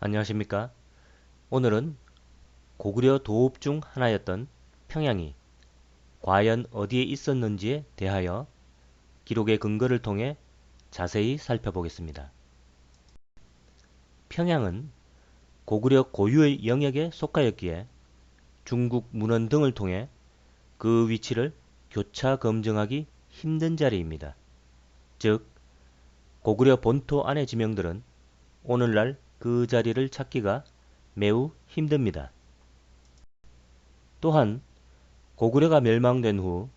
안녕하십니까? 오늘은 고구려 도읍 중 하나였던 평양이 과연 어디에 있었는지에 대하여 기록의 근거를 통해 자세히 살펴보겠습니다. 평양은 고구려 고유의 영역에 속하였기에 중국 문헌 등을 통해 그 위치를 교차 검증하기 힘든 자리입니다. 즉, 고구려 본토 안의 지명들은 오늘날 그 자리를 찾기가 매우 힘듭니다. 또한 고구려가 멸망된 후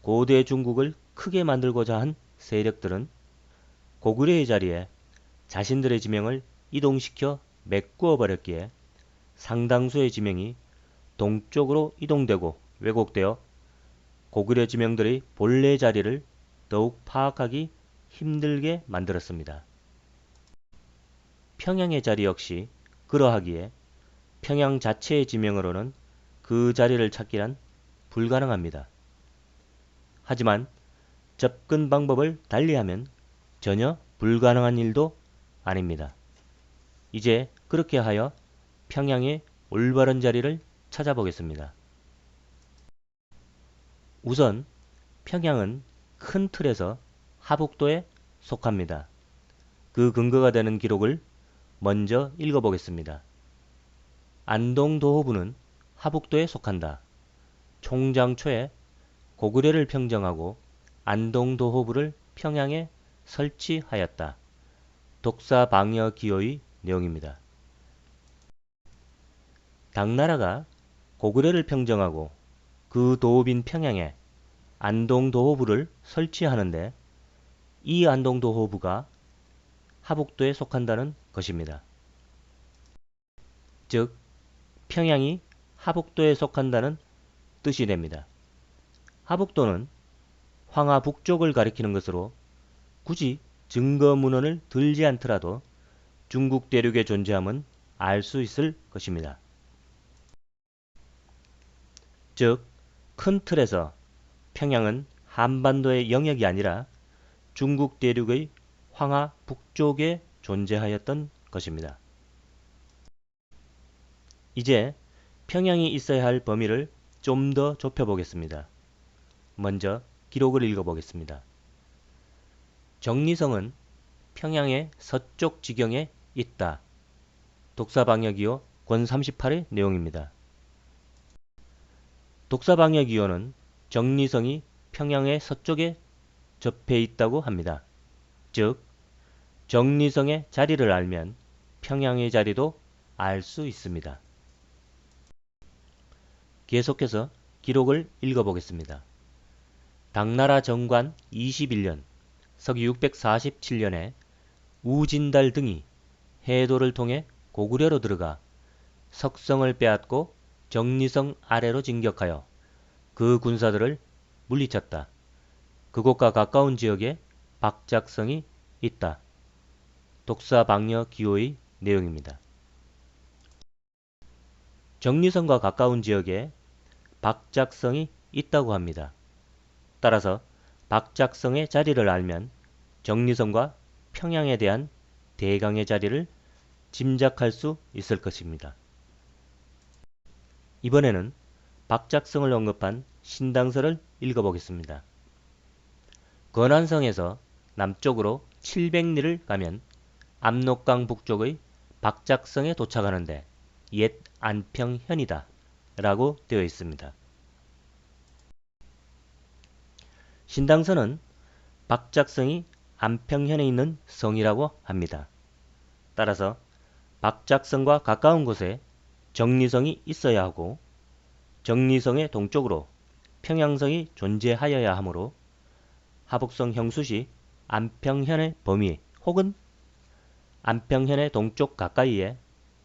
고대 중국을 크게 만들고자 한 세력들은 고구려의 자리에 자신들의 지명을 이동시켜 메꾸어 버렸기에 상당수의 지명이 동쪽으로 이동되고 왜곡되어 고구려 지명들의 본래 자리를 더욱 파악하기 힘들게 만들었습니다. 평양의 자리 역시 그러하기에 평양 자체의 지명으로는 그 자리를 찾기란 불가능합니다. 하지만 접근 방법을 달리하면 전혀 불가능한 일도 아닙니다. 이제 그렇게 하여 평양의 올바른 자리를 찾아보겠습니다. 우선 평양은 큰 틀에서 하북도에 속합니다. 그 근거가 되는 기록을 먼저 읽어보겠습니다. 안동도호부는 하북도에 속한다. 총장초에 고구려를 평정하고 안동도호부를 평양에 설치하였다. 독사방여기호의 내용입니다. 당나라가 고구려를 평정하고 그 도읍인 평양에 안동도호부를 설치하는데 이 안동도호부가 하북도에 속한다는 것입니다. 즉, 평양이 하북도에 속한다는 뜻이 됩니다. 하북도는 황하 북쪽을 가리키는 것으로 굳이 증거 문헌을 들지 않더라도 중국 대륙의 존재함은 알 수 있을 것입니다. 즉, 큰 틀에서 평양은 한반도의 영역이 아니라 중국 대륙의 황하 북쪽에 존재하였던 것입니다. 이제 평양이 있어야 할 범위를 좀 더 좁혀보겠습니다. 먼저 기록을 읽어보겠습니다. 정리성은 평양의 서쪽 지경에 있다. 독사방여기호 권 38의 내용입니다. 독사방여기호는 정리성이 평양의 서쪽에 접해 있다고 합니다. 즉, 정리성의 자리를 알면 평양의 자리도 알 수 있습니다. 계속해서 기록을 읽어보겠습니다. 당나라 정관 21년 서기 647년에 우진달 등이 해도를 통해 고구려로 들어가 석성을 빼앗고 정리성 아래로 진격하여 그 군사들을 물리쳤다. 그곳과 가까운 지역에 박작성이 있다. 독사방여기호의 내용입니다. 정리성과 가까운 지역에 박작성이 있다고 합니다. 따라서 박작성의 자리를 알면 정리성과 평양에 대한 대강의 자리를 짐작할 수 있을 것입니다. 이번에는 박작성을 언급한 신당서를 읽어보겠습니다. 건안성에서 남쪽으로 700리를 가면 압록강 북쪽의 박작성에 도착하는데 옛 안평현이다 라고 되어 있습니다. 신당서는 박작성이 안평현에 있는 성이라고 합니다. 따라서 박작성과 가까운 곳에 정리성이 있어야 하고 정리성의 동쪽으로 평양성이 존재하여야 하므로 하북성 형수시 안평현의 범위 혹은 안평현의 동쪽 가까이에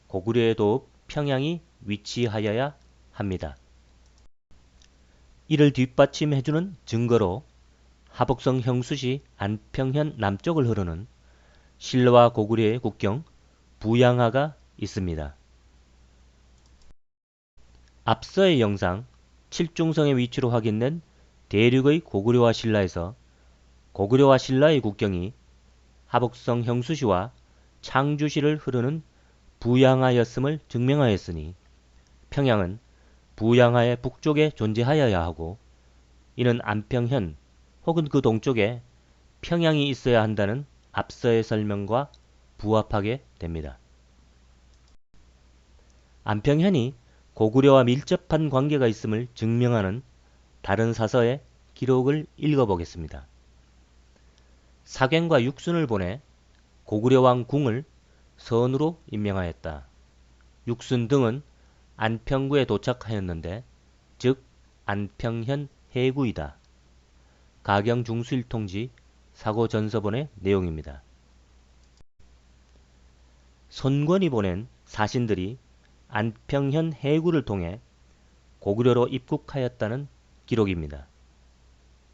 고구려의 도읍 평양이 위치하여야 합니다. 이를 뒷받침해주는 증거로 하북성 형수시 안평현 남쪽을 흐르는 신라와 고구려의 국경 부양하가 있습니다. 앞서의 영상 칠중성의 위치로 확인된 대륙의 고구려와 신라에서 고구려와 신라의 국경이 하북성 형수시와 창주시를 흐르는 부양하였음을 증명하였으니 평양은 부양하의 북쪽에 존재하여야 하고 이는 안평현 혹은 그 동쪽에 평양이 있어야 한다는 앞서의 설명과 부합하게 됩니다. 안평현이 고구려와 밀접한 관계가 있음을 증명하는 다른 사서의 기록을 읽어보겠습니다. 사갱과 육순을 보내 고구려 왕 궁을 선으로 임명하였다. 육순 등은 안평구에 도착하였는데 즉 안평현 해구이다. 가경 중수일통지 사고전서본의 내용입니다. 손권이 보낸 사신들이 안평현 해구를 통해 고구려로 입국하였다는 기록입니다.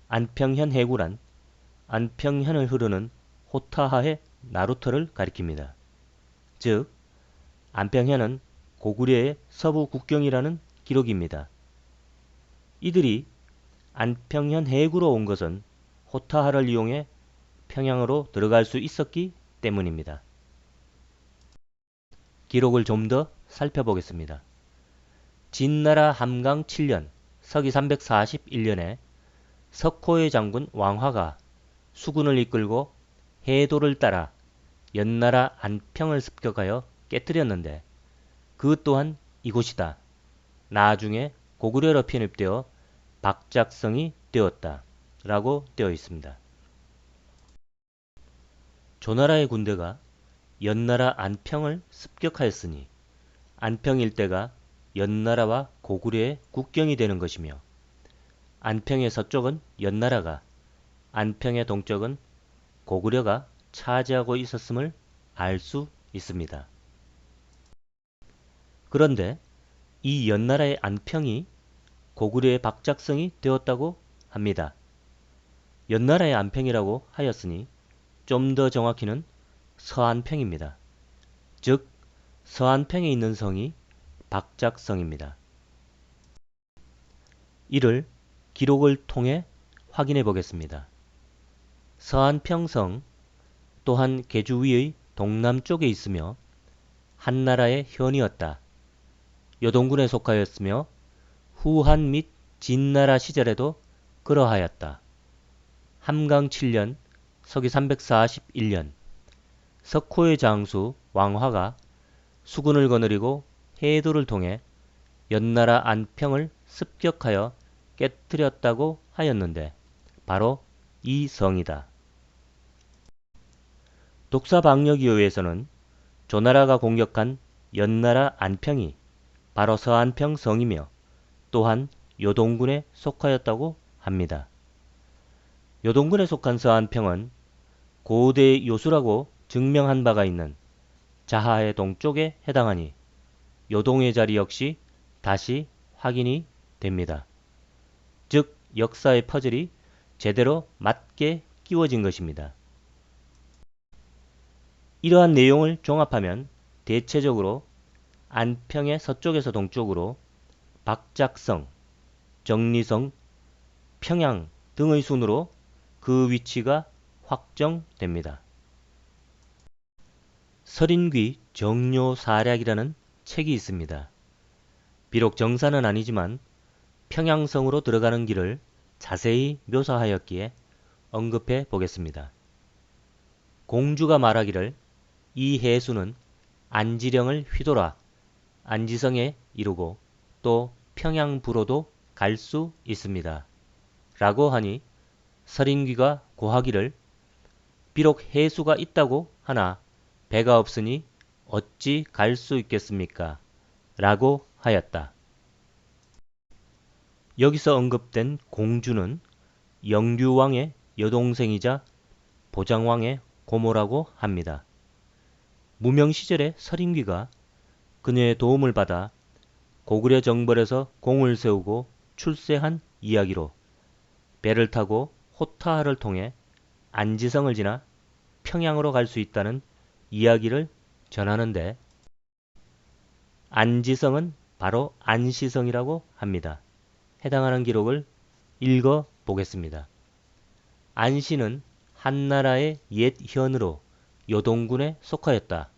안평현 해구란 안평현을 흐르는 호타하의 나루터를 가리킵니다. 즉 안평현은 고구려의 서부 국경이라는 기록입니다. 이들이 안평현 해구로 온 것은 호타하를 이용해 평양으로 들어갈 수 있었기 때문입니다. 기록을 좀 더 살펴보겠습니다. 진나라 함강 7년 서기 341년에 석호의 장군 왕화가 수군을 이끌고 해도를 따라 연나라 안평을 습격하여 깨뜨렸는데 그 또한 이곳이다. 나중에 고구려로 편입되어 박작성이 되었다. 라고 되어 있습니다. 조나라의 군대가 연나라 안평을 습격하였으니 안평 일대가 연나라와 고구려의 국경이 되는 것이며 안평의 서쪽은 연나라가 안평의 동쪽은 고구려가 차지하고 있었음을 알 수 있습니다. 그런데 이 연나라의 안평이 고구려의 박작성이 되었다고 합니다. 연나라의 안평이라고 하였으니 좀 더 정확히는 서안평입니다. 즉 서안평에 있는 성이 박작성입니다. 이를 기록을 통해 확인해 보겠습니다. 서안평성 또한 계주 위의 동남쪽에 있으며 한나라의 현이었다. 요동군에 속하였으며 후한 및 진나라 시절에도 그러하였다. 함강 7년 서기 341년 석호의 장수 왕화가 수군을 거느리고 해도를 통해 연나라 안평을 습격하여 깨뜨렸다고 하였는데 바로 이 성이다. 독사방역이호에서는 조나라가 공격한 연나라 안평이 바로 서안평 성이며 또한 요동군에 속하였다고 합니다. 요동군에 속한 서안평은 고대 요수라고 증명한 바가 있는 자하의 동쪽에 해당하니 요동의 자리 역시 다시 확인이 됩니다. 즉 역사의 퍼즐이 제대로 맞게 끼워진 것입니다. 이러한 내용을 종합하면 대체적으로 안평의 서쪽에서 동쪽으로 박작성, 정리성, 평양 등의 순으로 그 위치가 확정됩니다. 설인귀 정료사략이라는 책이 있습니다. 비록 정사는 아니지만 평양성으로 들어가는 길을 자세히 묘사하였기에 언급해 보겠습니다. 공주가 말하기를 이 해수는 안지령을 휘돌아 안지성에 이르고 또 평양부로도 갈 수 있습니다. 라고 하니 설인귀가 고하기를 비록 해수가 있다고 하나 배가 없으니 어찌 갈 수 있겠습니까? 라고 하였다. 여기서 언급된 공주는 영규왕의 여동생이자 보장왕의 고모라고 합니다. 무명 시절에 설인귀가 그녀의 도움을 받아 고구려 정벌에서 공을 세우고 출세한 이야기로 배를 타고 호타하를 통해 안지성을 지나 평양으로 갈 수 있다는 이야기를 전하는데 안지성은 바로 안시성이라고 합니다. 해당하는 기록을 읽어 보겠습니다. 안시는 한나라의 옛 현으로 요동군에 속하였다.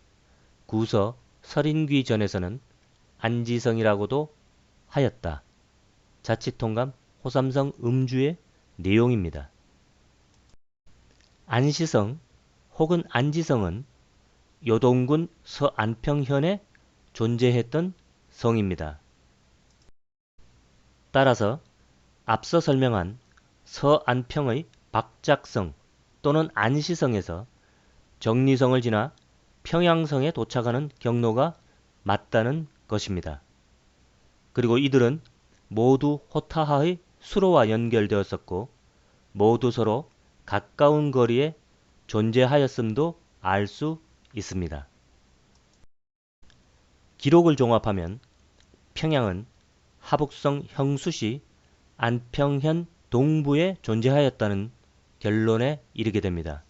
구서 설인귀전에서는 안지성이라고도 하였다. 자치통감 호삼성 음주의 내용입니다. 안시성 혹은 안지성은 요동군 서안평현에 존재했던 성입니다. 따라서 앞서 설명한 서안평의 박작성 또는 안시성에서 정리성을 지나 평양성에 도착하는 경로가 맞다는 것입니다. 그리고 이들은 모두 호타하의 수로와 연결되었었고 모두 서로 가까운 거리에 존재하였음도 알 수 있습니다. 기록을 종합하면 평양은 하북성 형수시 안평현 동부에 존재하였다는 결론에 이르게 됩니다.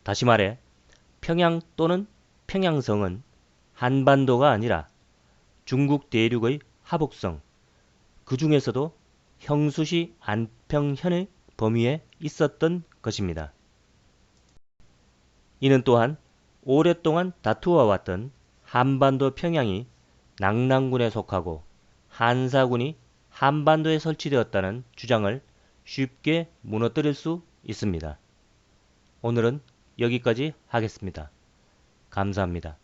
다시 말해 평양 또는 평양성은 한반도가 아니라 중국 대륙의 하북성, 그 중에서도 형수시 안평현의 범위에 있었던 것입니다. 이는 또한 오랫동안 다투어왔던 한반도 평양이 낙랑군에 속하고 한사군이 한반도에 설치되었다는 주장을 쉽게 무너뜨릴 수 있습니다. 오늘은 여기까지 하겠습니다. 감사합니다.